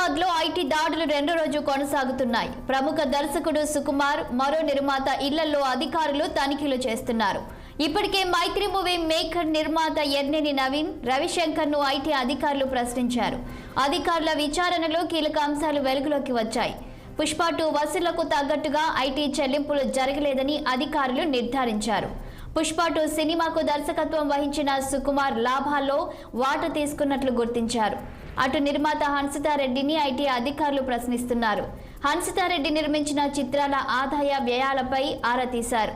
హైదరాబాద్ లో ఐటీ దాడులు రెండో రోజు కొనసాగుతున్నాయి. ప్రముఖ దర్శకుడు సుకుమార్, మరో నిర్మాత ఇళ్లలో అధికారులు తనిఖీలు చేస్తున్నారు. ఇప్పటికే మైత్రి మూవీ మేకర్ నిర్మాత ఎర్నేని నవీన్, రవిశంకర్ ను ఐటీ అధికారులు ప్రశ్నించారు. అధికారుల విచారణలో కీలక అంశాలు వెలుగులోకి వచ్చాయి. పుష్ప 2 వసూళ్లకు తగ్గట్టుగా ఐటీ చెల్లింపులు జరగలేదని అధికారులు నిర్ధారించారు. పుష్ప 2 సినిమాకు దర్శకత్వం వహించిన సుకుమార్ లాభాల్లో వాటా తీసుకున్నట్లు గుర్తించారు. అటు నిర్మాత హన్సితారెడ్డిని ఐటీ అధికారులు ప్రశ్నిస్తున్నారు. హన్సితారెడ్డి నిర్మించిన చిత్రాల ఆదాయ వ్యయాలపై ఆరా తీశారు.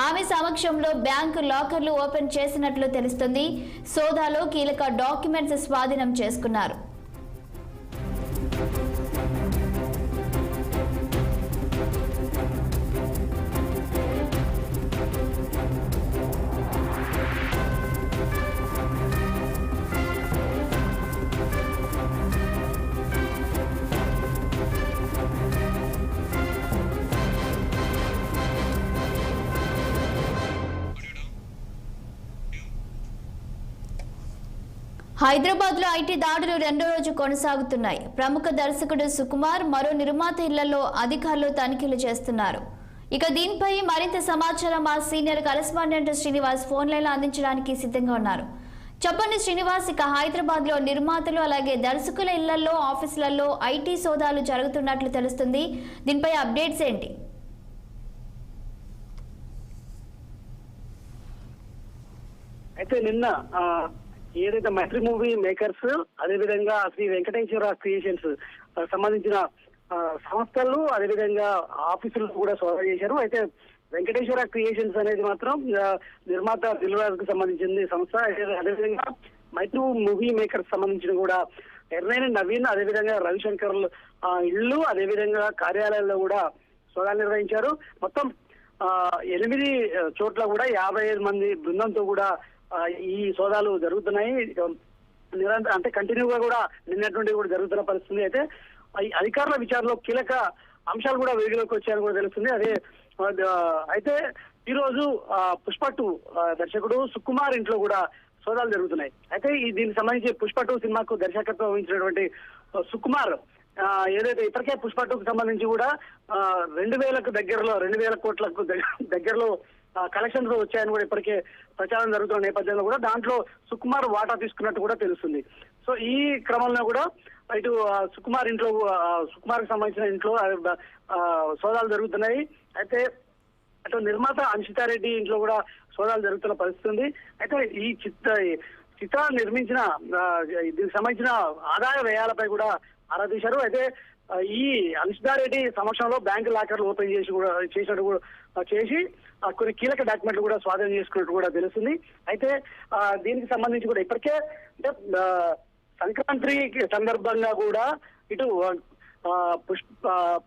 ఆమె సమక్షంలో బ్యాంకు లాకర్లు ఓపెన్ చేసినట్లు తెలుస్తుంది. సోదాలో కీలక డాక్యుమెంట్స్ స్వాధీనం చేసుకున్నారు. హైదరాబాద్ లో ఐటీ దాడులు రెండో రోజు కొనసాగుతున్నాయి. ప్రముఖ దర్శకుడు సుకుమార్, మరో నిర్మాత ఇళ్లలో అధికారులు తనిఖీలు చేస్తున్నారు. ఇక దీనిపై మరింత సమాచారం మా senior correspondent Srinivas phone line అందించడానికి సిద్ధంగా ఉన్నారు. చెప్పండి శ్రీనివాస్, ఇక హైదరాబాద్ లో నిర్మాతలు అలాగే దర్శకుల ఇళ్లలో, ఆఫీసులలో ఐటీ సోదాలు జరుగుతున్నట్లు తెలుస్తుంది. దీనిపై అప్డేట్స్ ఏంటి? అయితే నిన్న ఏదైతే మైత్రి మూవీ మేకర్స్, అదేవిధంగా శ్రీ వెంకటేశ్వర క్రియేషన్స్ సంబంధించిన సంస్థలు, అదేవిధంగా ఆఫీసులు కూడా సోదా చేశారు. అయితే వెంకటేశ్వర క్రియేషన్స్ అనేది మాత్రం నిర్మాత దిల్రాజ్ కు సంబంధించింది సంస్థ. అదేవిధంగా మైత్రి మూవీ మేకర్స్ సంబంధించిన కూడా ఎర్నేని నవీన్, అదేవిధంగా రవిశంకర్ ఇళ్ళు, అదేవిధంగా కార్యాలయాల్లో కూడా సోదాలు నిర్వహించారు. మొత్తం 8 చోట్ల కూడా 55 మంది బృందంతో కూడా ఈ సోదాలు జరుగుతున్నాయి. అంటే కంటిన్యూగా కూడా నిన్నటి నుండి కూడా జరుగుతున్న పరిస్థితి. అయితే అధికారుల విచారణలో కీలక అంశాలు కూడా వెలుగులోకి వచ్చాయని కూడా తెలుస్తుంది. అయితే ఈ రోజు పుష్ప 2 దర్శకుడు సుకుమార్ ఇంట్లో కూడా సోదాలు జరుగుతున్నాయి. అయితే దీనికి సంబంధించి పుష్ప 2 సినిమాకు దర్శకత్వం వహించినటువంటి సుకుమార్ ఏదైతే ఇప్పటికే పుష్ప 2కు సంబంధించి కూడా 2,000 కోట్లకు దగ్గరలో కలెక్షన్స్ వచ్చాయని కూడా ఇప్పటికే ప్రచారం జరుగుతున్న నేపథ్యంలో కూడా దాంట్లో సుకుమార్ వాటా తీసుకున్నట్టు కూడా తెలుస్తుంది. సో ఈ క్రమంలో కూడా ఇటు సుకుమార్ కి సంబంధించిన ఇంట్లో సోదాలు జరుగుతున్నాయి. అయితే అటు నిర్మాత హన్సితారెడ్డి ఇంట్లో కూడా సోదాలు జరుగుతున్న పరిస్థితి ఉంది. అయితే ఈ చిత్రాలు నిర్మించిన దీనికి సంబంధించిన ఆదాయ వ్యయాలపై కూడా ఆరా తీశారు. అయితే ఈ హన్సితారెడ్డి సమక్షంలో బ్యాంకు లాకర్లు ఓపెన్ చేసి కొన్ని కీలక డాక్యుమెంట్లు కూడా స్వాధీనం చేసుకున్నట్టు కూడా తెలుస్తుంది. అయితే దీనికి సంబంధించి కూడా ఇప్పటికే అంటే సంక్రాంతి సందర్భంగా కూడా ఇటు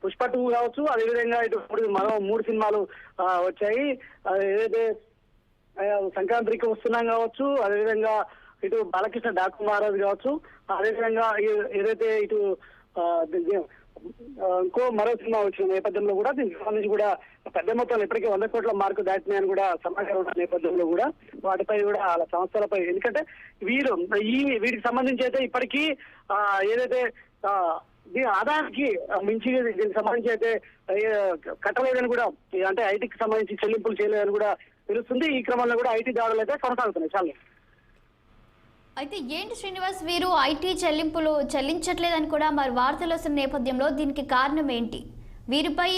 పుష్ప 2 కావచ్చు, అదేవిధంగా ఇటు మరో 3 సినిమాలు వచ్చాయి. ఏదైతే సంక్రాంతికి వస్తున్నాం కావచ్చు, అదేవిధంగా ఇటు బాలకృష్ణ డాకు మహారాజ్ కావచ్చు, అదేవిధంగా ఏదైతే ఇటు ఇంకో మరో సినిమా వచ్చిన నేపథ్యంలో కూడా దీనికి సంబంధించి కూడా పెద్ద మొత్తంలో ఇప్పటికే 100 కోట్ల మార్కు దాటినాయని కూడా సమాచారం ఉన్న నేపథ్యంలో కూడా వాటిపై కూడా వాళ్ళ సంస్థలపై, ఎందుకంటే వీటికి సంబంధించి అయితే ఇప్పటికీ ఏదైతే దీని ఆదాయానికి మించి దీనికి సంబంధించి అయితే కట్టలేదని కూడా, అంటే ఐటీకి సంబంధించి చెల్లింపులు చేయలేదని కూడా తెలుస్తుంది. ఈ క్రమంలో కూడా ఐటీ దాడులు అయితే కొనసాగుతున్నాయి. చాలా అయితే ఏంటి శ్రీనివాస్, వీరు ఐటీ చెల్లింపులు చెల్లించట్లేదని కూడా మరి వార్తలు వస్తున్న నేపథ్యంలో దీనికి కారణం ఏంటి? వీరిపై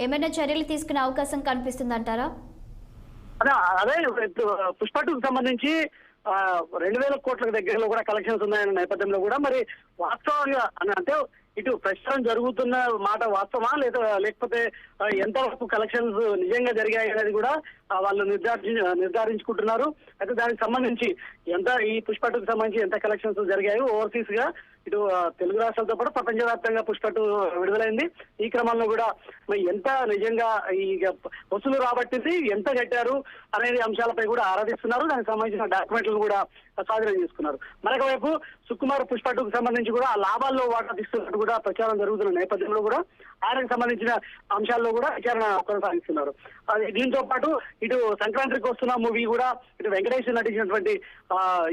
ఏమైనా చర్యలు తీసుకునే అవకాశం కనిపిస్తుందంటారా? అదే పుష్ప 2కు సంబంధించి 2,000 కోట్ల దగ్గరలో కూడా కలెక్షన్స్ ఉన్నాయన్న నేపథ్యంలో కూడా మరి వాస్తవంగా అంటే ఇటు ప్రస్తుతం జరుగుతున్న మాట వాస్తవమా లేకపోతే ఎంతవరకు కలెక్షన్స్ నిజంగా జరిగాయి అనేది కూడా వాళ్ళు నిర్ధారించుకుంటున్నారు. అయితే దానికి సంబంధించి ఈ పుష్ప 2కు సంబంధించి ఎంత కలెక్షన్స్ జరిగాయి ఓవర్సీస్ గా ఇటు తెలుగు రాష్ట్రాలతో పాటు ప్రపంచవ్యాప్తంగా పుష్ప 2 విడుదలైంది. ఈ క్రమంలో కూడా మరి ఎంత నిజంగా ఈ వసూలు రాబట్టింది, ఎంత కట్టారు అనేది అంశాలపై కూడా ఆరాధిస్తున్నారు. దానికి సంబంధించిన డాక్యుమెంట్లు కూడా స్వాధీనం చేసుకున్నారు. మరొక వైపు సుకుమార్ పుష్ప 2కు సంబంధించి కూడా ఆ లాభాల్లో వాటా తీస్తున్నట్టు కూడా ప్రచారం జరుగుతున్న నేపథ్యంలో కూడా ఆయనకు సంబంధించిన అంశాల్లో కూడా విచారణ కొనసాగిస్తున్నారు. దీంతో పాటు ఇటు సంక్రాంతికి వస్తున్న మూవీ కూడా ఇటు వెంకటేష్ నటించినటువంటి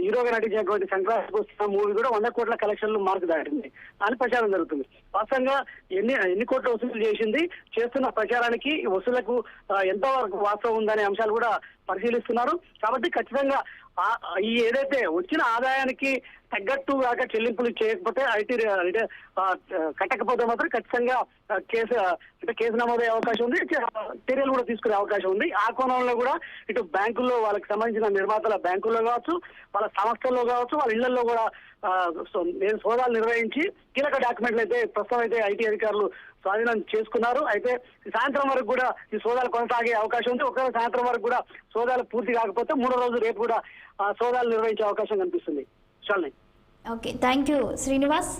హీరోగా నటించినటువంటి సంక్రాంతికి వస్తున్న మూవీ కూడా 100 కోట్ల కలెక్షన్లు మార్కు దాటింది అని ప్రచారం జరుగుతుంది. వాస్తవంగా ఎన్ని కోట్ల వసూలు చేసింది, చేస్తున్న ప్రచారానికి వసూళ్లకు ఎంతవరకు వాస్తవం ఉందనే అంశాలు కూడా పరిశీలిస్తున్నారు. కాబట్టి ఖచ్చితంగా ఈ ఏదైతే వచ్చిన ఆదాయానికి తగ్గట్టు కాక చెల్లింపులు చేయకపోతే ఐటీ కట్టకపోతే మాత్రం ఖచ్చితంగా కేసు నమోదయ్యే అవకాశం ఉంది, చర్యలు కూడా తీసుకునే అవకాశం ఉంది. ఆ కోణంలో కూడా ఇటు బ్యాంకుల్లో వాళ్ళకి సంబంధించిన నిర్మాతల బ్యాంకుల్లో కావచ్చు, వాళ్ళ సంస్థల్లో కావచ్చు, వాళ్ళ ఇళ్లలో కూడా సోదాలు నిర్వహించి కీలక డాక్యుమెంట్లు అయితే ప్రస్తుతం అయితే ఐటీ అధికారులు స్వాధీనం చేసుకున్నారు. అయితే సాయంత్రం వరకు కూడా ఈ సోదాలు కొనసాగే అవకాశం ఉంది. ఒకవేళ సాయంత్రం వరకు కూడా సోదాలు పూర్తి కాకపోతే 3వ రోజు రేపు కూడా సోదాలు నిర్వహించే అవకాశం కనిపిస్తుంది. చాలని ఓకే, థ్యాంక్ యూ శ్రీనివాస్.